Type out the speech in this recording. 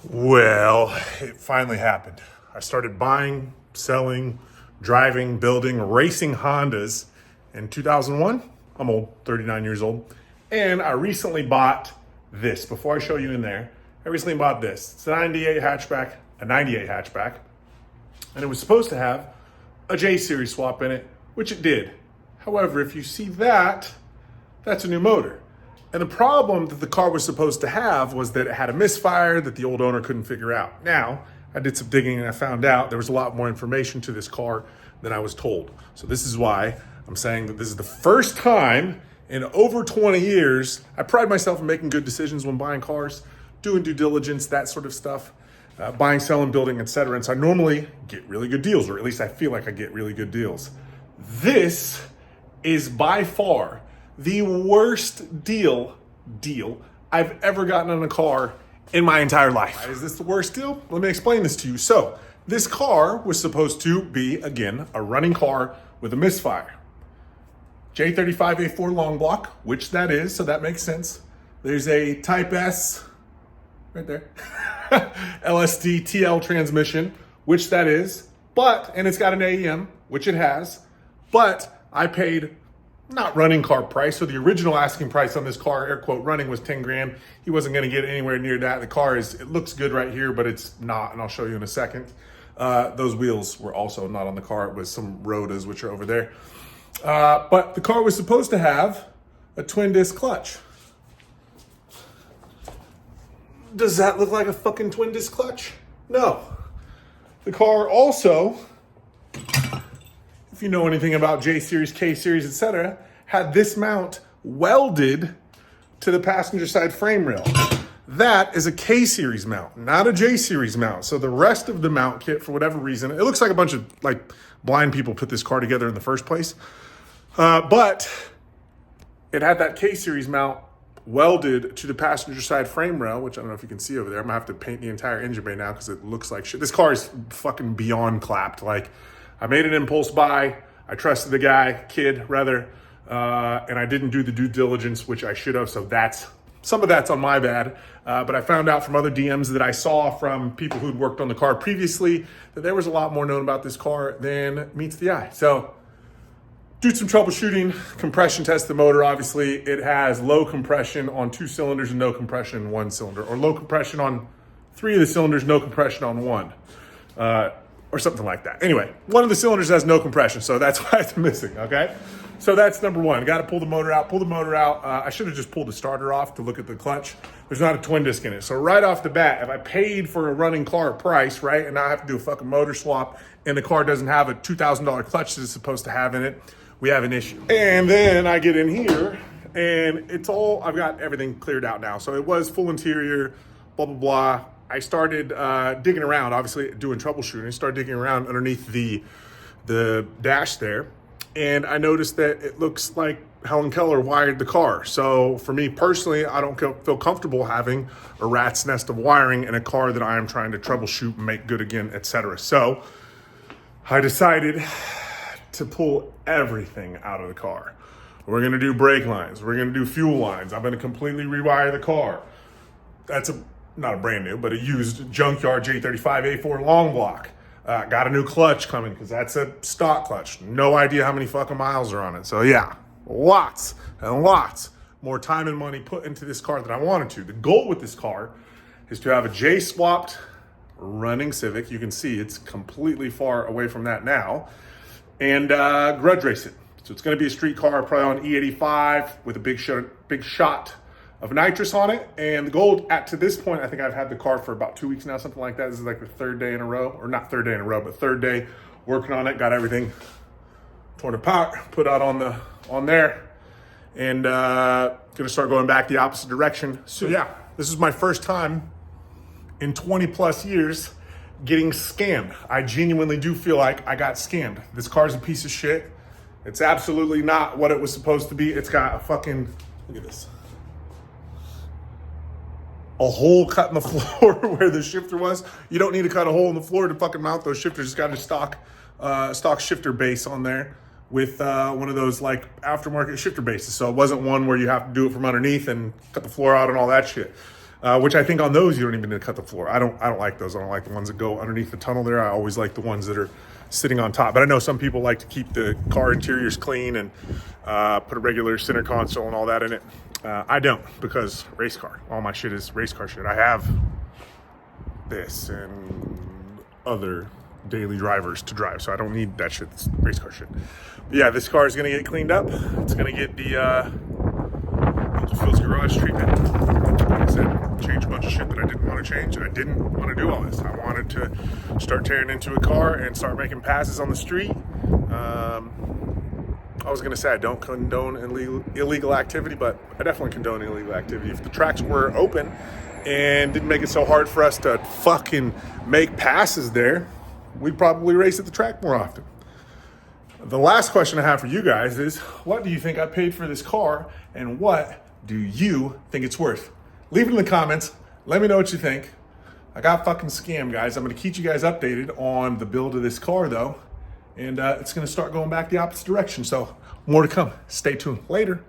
Well, it finally happened. I started buying, selling, driving, building, racing Hondas in 2001. I'm old, 39 years old. And I recently bought this. Before I show you in there, I recently bought this. It's a 98 hatchback, and it was supposed to have a J series swap in it, which it did. However, if you see that, that's a new motor. And the problem that the car was supposed to have was that it had a misfire that the old owner couldn't figure out. Now, I did some digging and I found out there was a lot more information to this car than I was told. So this is why I'm saying that this is the first time in over 20 years. I pride myself in making good decisions when buying cars, doing due diligence, that sort of stuff, buying, selling, building, etc. And so I normally get really good deals, or at least I feel like I get really good deals. This is by far the worst deal I've ever gotten on a car in my entire life. Why is this the worst deal? Let me explain this to you. So this car was supposed to be, again, a running car with a misfire. J35 A4 long block, which that is, so that makes sense. There's a Type S, right there, LSD TL transmission, which that is, and it's got an AEM, which it has, but I paid not running car price. So the original asking price on this car, air quote running, was 10 grand. He wasn't going to get anywhere near that. The car it looks good right here, but it's not. And I'll show you in a second. Those wheels were also not on the car. It was some Rotas, which are over there. But the car was supposed to have a twin disc clutch. Does that look like a fucking twin disc clutch? No. The car also, if you know anything about J series, K series, etc., had this mount welded to the passenger side frame rail. That is a K series mount, not a J series mount. So the rest of the mount kit, for whatever reason, it looks like a bunch of blind people put this car together in the first place. But it had that K series mount welded to the passenger side frame rail, which I don't know if you can see over there. I'm gonna have to paint the entire engine bay now because it looks like shit. This car is fucking beyond clapped. I made an impulse buy. I trusted the kid, and I didn't do the due diligence, which I should have. So some of that's on my bad. But I found out from other DMs that I saw from people who'd worked on the car previously that there was a lot more known about this car than meets the eye. So do some troubleshooting, compression test the motor. Obviously, it has low compression on 2 cylinders and no compression on 1 cylinder, or low compression on 3 of the cylinders, no compression on 1. Or something like that. Anyway, one of the cylinders has no compression, so that's why it's missing, okay? So that's number one. Got to pull the motor out. I should have just pulled the starter off to look at the clutch. There's not a twin disc in it. So right off the bat, if I paid for a running car price, right, and now I have to do a fucking motor swap, and the car doesn't have a $2,000 clutch that it's supposed to have in it, we have an issue. And then I get in here, and I've got everything cleared out now. So it was full interior, blah, blah, blah. I started digging around, obviously doing troubleshooting. I started digging around underneath the dash there, and I noticed that it looks like Helen Keller wired the car. So for me personally, I don't feel comfortable having a rat's nest of wiring in a car that I am trying to troubleshoot and make good again, etc. So I decided to pull everything out of the car. We're gonna do brake lines. We're gonna do fuel lines. I'm gonna completely rewire the car. That's not a brand new, but a used junkyard J35 A4 long block. Got a new clutch coming because that's a stock clutch. No idea how many fucking miles are on it. So yeah, lots and lots more time and money put into this car than I wanted to. The goal with this car is to have a J swapped running Civic. You can see it's completely far away from that now, and grudge race it. So it's going to be a street car, probably on E85 with a big shot of nitrous on it. And the goal to this point, I think I've had the car for about 2 weeks now, something like that. This is like the third day in a row, or not third day in a row, but third day working on it. Got everything torn apart, put out on there, and gonna start going back the opposite direction. So yeah, this is my first time in 20 plus years getting scammed. I genuinely do feel like I got scammed. This car's a piece of shit. It's absolutely not what it was supposed to be. It's got a fucking, look at this, a hole cut in the floor where the shifter was. You don't need to cut a hole in the floor to fucking mount those shifters. It's got a stock shifter base on there with one of those aftermarket shifter bases. So it wasn't one where you have to do it from underneath and cut the floor out and all that shit. which I think on those you don't even need to cut the floor. I don't like those. I don't like the ones that go underneath the tunnel there. I always like the ones that are sitting on top. But I know some people like to keep the car interiors clean and put a regular center console and all that in it. I don't, because race car. All my shit is race car shit. I have this and other daily drivers to drive, so I don't need that shit. It's race car shit. But yeah, this car is gonna get cleaned up. It's gonna get the Uncle Phil's garage treatment. Like I said, change a bunch of shit that I didn't want to change, and I didn't want to do all this. I wanted to start tearing into a car and start making passes on the street. I was gonna say I don't condone illegal activity, but I definitely condone illegal activity. If the tracks were open and didn't make it so hard for us to fucking make passes there, we'd probably race at the track more often. The last question I have for you guys is, what do you think I paid for this car, and what do you think it's worth? Leave it in the comments. Let me know what you think. I got fucking scammed, guys. I'm gonna keep you guys updated on the build of this car though, and it's gonna start going back the opposite direction. So more to come. Stay tuned. Later.